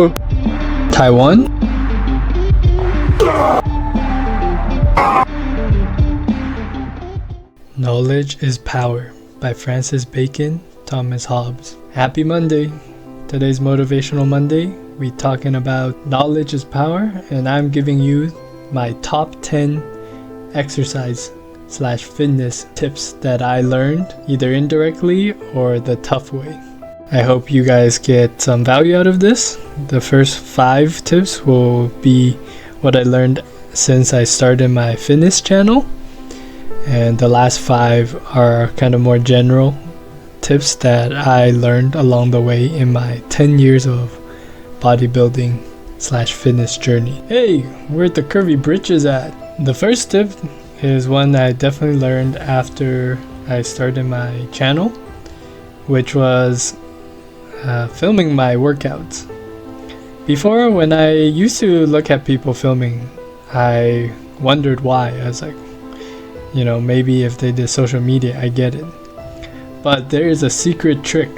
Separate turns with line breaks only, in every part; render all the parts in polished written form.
Taiwan. Knowledge is Power by Francis Bacon, Thomas Hobbes. Happy Monday. Today's Motivational Monday. We're talking about knowledge is power, and I'm giving you my top 10 exercise/fitness tips that I learned either indirectly or the tough way. I hope you guys get some value out of this. The first 5 tips will be what I learned since I started my fitness channel, and the last 5 are kind of more general tips that I learned along the way in my 10 years of bodybuilding/fitness journey. Hey, where the curvy britches at? The first tip is one I definitely learned after I started my channel, which was filming my workouts. Before, when I used to look at people filming, I wondered why. I was like, maybe if they did social media, I get it. But there is a secret trick.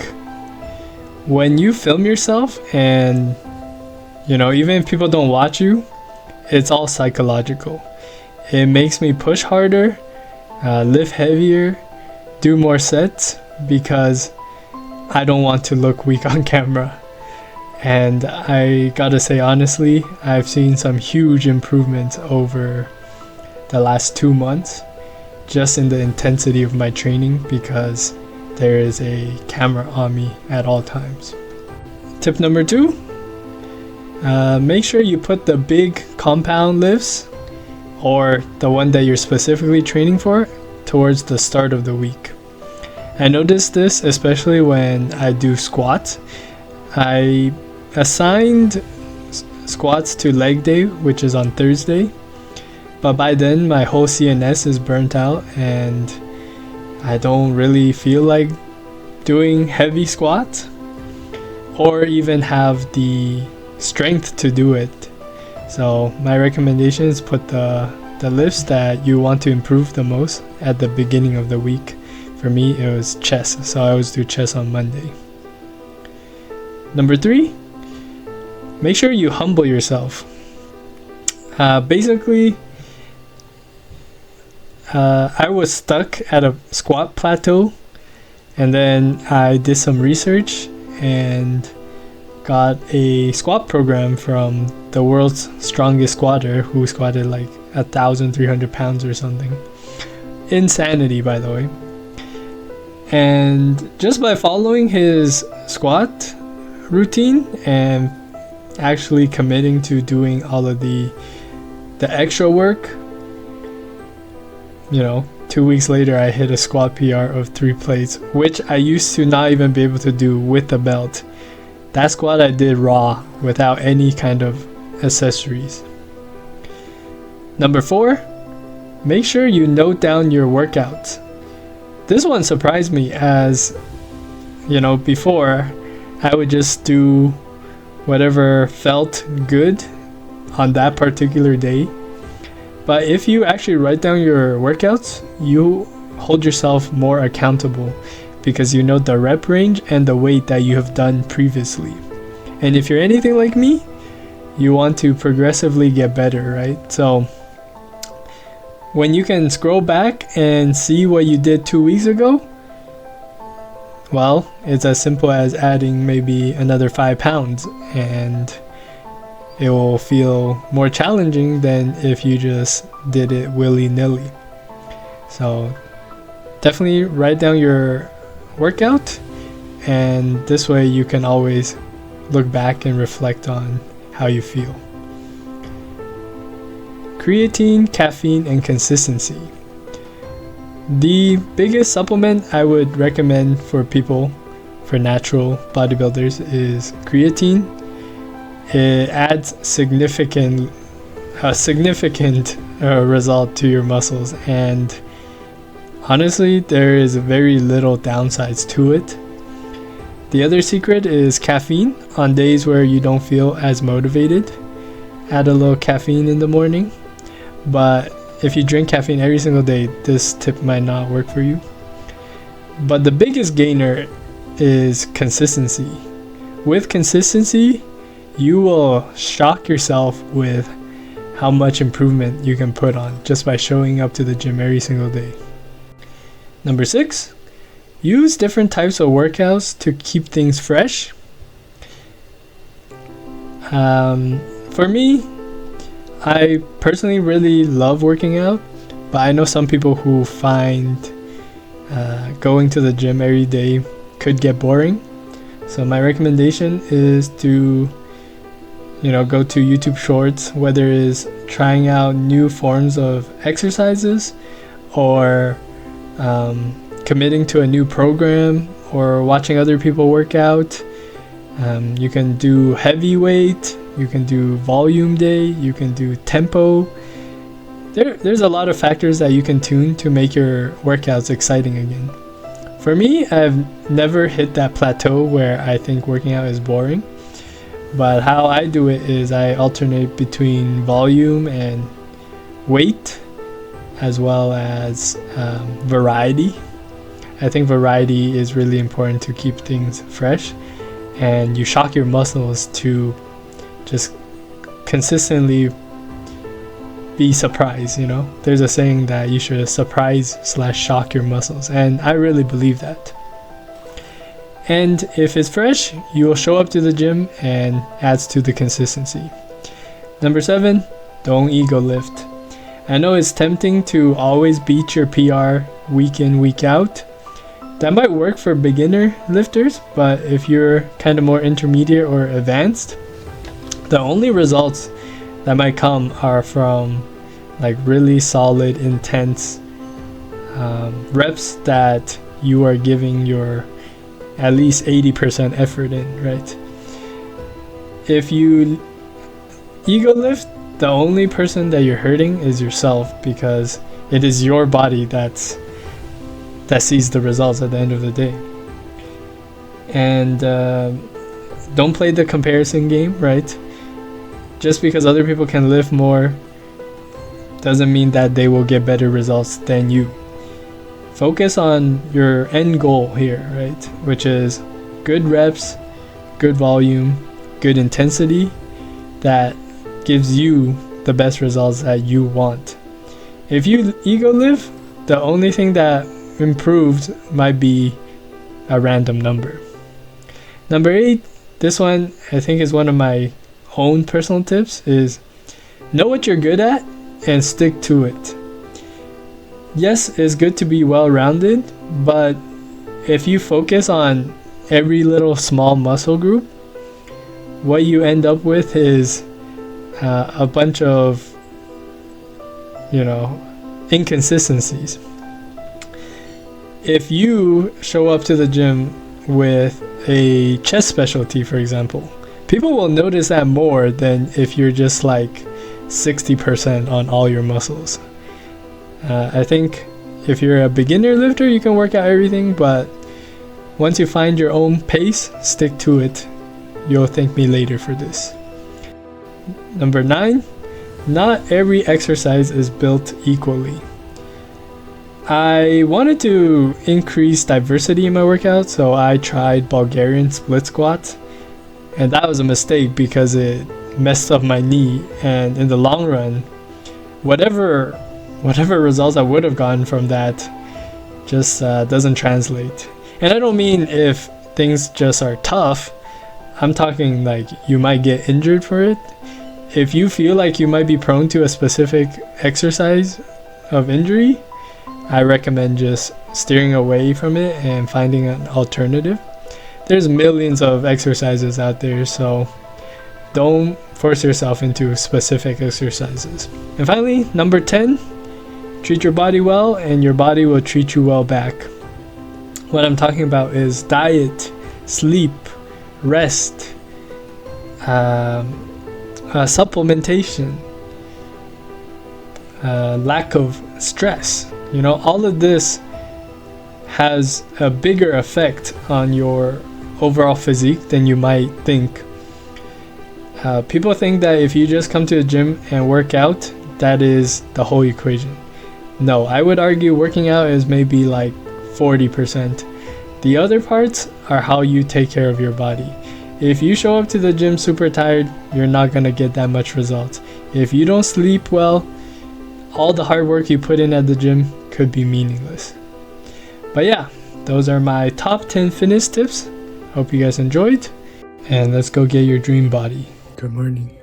When you film yourself and, even if people don't watch you, it's all psychological. It makes me push harder, lift heavier, do more sets, because I don't want to look weak on camera. And I gotta say, honestly, I've seen some huge improvements over the last 2 months just in the intensity of my training, because there is a camera on me at all times. Tip number 2, make sure you put the big compound lifts, or the one that you're specifically training for, towards the start of the week. I noticed this especially when I do squats. I assigned squats to leg day, which is on Thursday, but by then my whole CNS is burnt out and I don't really feel like doing heavy squats or even have the strength to do it. So my recommendation is put the lifts that you want to improve the most at the beginning of the week. For me, it was chest, so I always do chest on Monday. Number 3, make sure you humble yourself. Basically, I was stuck at a squat plateau, and then I did some research and got a squat program from the world's strongest squatter, who squatted like 1,300 pounds or something. Insanity, by the way. And just by following his squat routine and actually committing to doing all of the extra work, 2 weeks later I hit a squat PR of 3 plates, which I used to not even be able to do with the belt. That squat I did raw, without any kind of accessories. Number 4, make sure you note down your workouts. This one surprised me, as before I would just do whatever felt good on that particular day. But if you actually write down your workouts, you hold yourself more accountable, because you know the rep range and the weight that you have done previously. And if you're anything like me, you want to progressively get better, right? So when you can scroll back and see what you did 2 weeks ago, well, it's as simple as adding maybe another 5 pounds, and it will feel more challenging than if you just did it willy-nilly. So definitely write down your workout, and this way you can always look back and reflect on how you feel. Creatine, caffeine, and consistency. The biggest supplement I would recommend for people, for natural bodybuilders, is creatine. It adds significant result to your muscles, and honestly, there is very little downsides to it. The other secret is caffeine. On days where you don't feel as motivated, add a little caffeine in the morning. But if you drink caffeine every single day, this tip might not work for you. But the biggest gainer is consistency. With consistency, you will shock yourself with how much improvement you can put on just by showing up to the gym every single day. Number 6, use different types of workouts to keep things fresh. For me, I personally really love working out, but I know some people who find going to the gym every day could get boring. So my recommendation is to go to YouTube Shorts, whether it's trying out new forms of exercises or committing to a new program or watching other people work out. You can do heavy weight, you can do volume day, you can do tempo. There's a lot of factors that you can tune to make your workouts exciting again. For me, I've never hit that plateau where I think working out is boring. But how I do it is I alternate between volume and weight, as well as variety. I think variety is really important to keep things fresh, and you shock your muscles to just consistently be surprised. There's a saying that you should surprise/shock your muscles, and I really believe that. And if it's fresh, you will show up to the gym and adds to the consistency. Number 7, don't ego lift. I know it's tempting to always beat your PR week in, week out. That might work for beginner lifters, but if you're kind of more intermediate or advanced, the only results that might come are from like really solid, intense reps that you are giving your at least 80% effort in, right? If you ego lift, the only person that you're hurting is yourself, because it is your body that sees the results at the end of the day. And don't play the comparison game, right? Just because other people can lift more doesn't mean that they will get better results than you. Focus on your end goal here, right? Which is good reps, good volume, good intensity that gives you the best results that you want. If you ego lift, the only thing that improved might be a random number. Number 8, this one I think is one of my own personal tips, is know what you're good at and stick to it. Yes, it's good to be well-rounded, but if you focus on every little small muscle group, what you end up with is a bunch of inconsistencies. If you show up to the gym with a chest specialty, for example, people will notice that more than if you're just like 60% on all your muscles. I think if you're a beginner lifter, you can work out everything, but once you find your own pace, stick to it. You'll thank me later for this. Number 9, not every exercise is built equally. I wanted to increase diversity in my workout, so I tried Bulgarian split squats, and that was a mistake because it messed up my knee, and in the long run, whatever results I would have gotten from that just doesn't translate. And I don't mean if things just are tough, I'm talking like you might get injured for it. If you feel like you might be prone to a specific exercise of injury, I recommend just steering away from it and finding an alternative. There's millions of exercises out there, so don't force yourself into specific exercises. And finally, number 10, treat your body well and your body will treat you well back. What I'm talking about is diet, sleep, rest, supplementation, lack of stress. All of this has a bigger effect on your overall physique than you might think. People think that if you just come to the gym and work out, that is the whole equation. No, I would argue working out is maybe like 40%. The other parts are how you take care of your body. If you show up to the gym super tired, you're not going to get that much results. If you don't sleep well, all the hard work you put in at the gym could be meaningless. But yeah, those are my top 10 fitness tips. Hope you guys enjoyed, and let's go get your dream body. Good morning.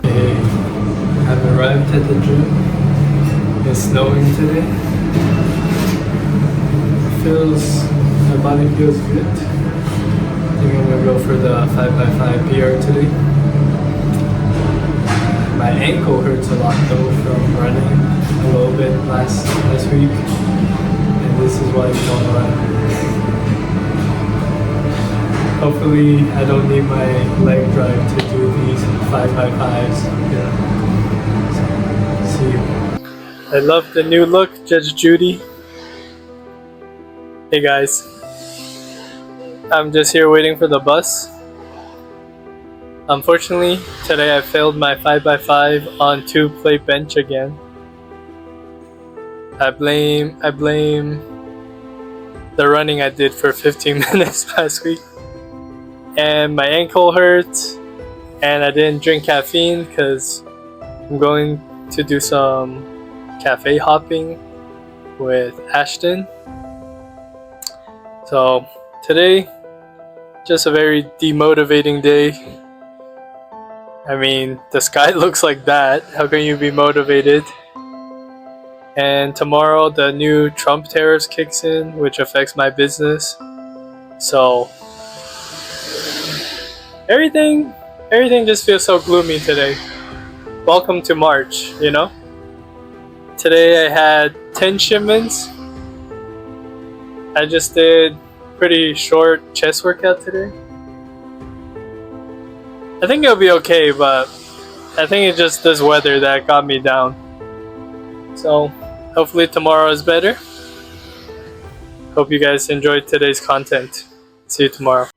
Hey, I've arrived at the gym. It's snowing today. My body feels good. I think I'm gonna go for the 5x5 PR today. My ankle hurts a lot though from running a little bit last week, and this is why you don't run. Hopefully I don't need my leg drive to do these 5x5s. Yeah. So, see you. I love the new look, Judge Judy. Hey guys, I'm just here waiting for the bus. Unfortunately, today I failed my 5x5 on 2-plate bench again. I blame the running I did for 15 minutes last week. And my ankle hurts, and I didn't drink caffeine because I'm going to do some cafe hopping with Ashton. So today, just a very demotivating day. I mean, the sky looks like that. How can you be motivated? And tomorrow the new Trump tariffs kicks in, which affects my business. So everything just feels so gloomy today. Welcome to March, you know? Today I had 10 shipments. I just did pretty short chest workout today. I think it'll be okay, but I think it's just this weather that got me down. So hopefully tomorrow is better. Hope you guys enjoyed today's content. See you tomorrow.